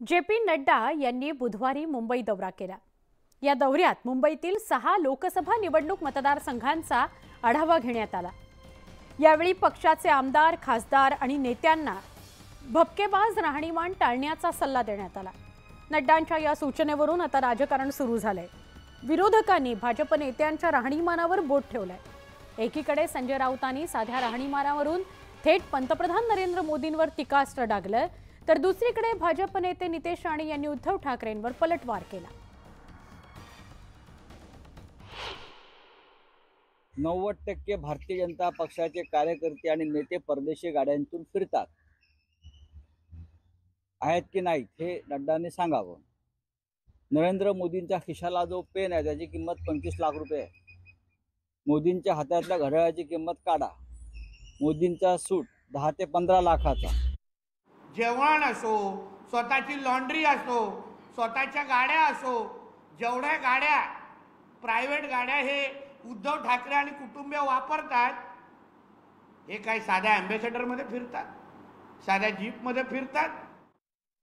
J P. Nadda यांनी बुधवारी मुंबई दौरा केला। या दौऱ्यात मुंबईतील 6 लोकसभा निवडणूक मतदारसंघांचा आढावा घेण्यात आला। यावेळी पक्षाचे आमदार, खासदार आणि नेत्यांना भपकेबाज राहणीमान टाळण्याचा सल्ला देण्यात आला। नड्डांच्या या सूचनेवरून आता राजकारण सुरू झालंय। विरोधकांनी भाजप नेत्यांच्या राहणीमानावर बोट ठेवलंय। एकीकडे संजय राऊतांनी साध्या राहणीमानावरून थेट पंतप्रधान नरेंद्र मोदींवर टीकास्त्र डागलं, तर दुसरीकडे भाजप नेते नितेश राणे यांनी उद्धव ठाकरेंवर पलटवार केला। 90% भारतीय जनता पक्षाचे कार्यकर्ते आणि नेते परदेशी गाड्यांतून फिरतात आहेत की नाहीत हे नड्डांनी सांगावं। नरेंद्र मोदींच्या खिशाला जो पेन आहे त्याची किंमत 25 लाख रुपये आहे। मोदींच्या हातातल्या घड्याळाची किंमत काढा। मोदींचा सूट 10 ते 15 लाखाचा। जेवण असो, स्वतःची लॉन्ड्री असो, स्वतःच्या गाड्या असो, जेवढ्या गाड्या प्रायव्हेट गाड्या हे उद्धव ठाकरे आणि कुटुंबीय वापरतात, हे काय साध्या ॲम्बॅसेडरमध्ये फिरतात, साध्या जीपमध्ये फिरतात,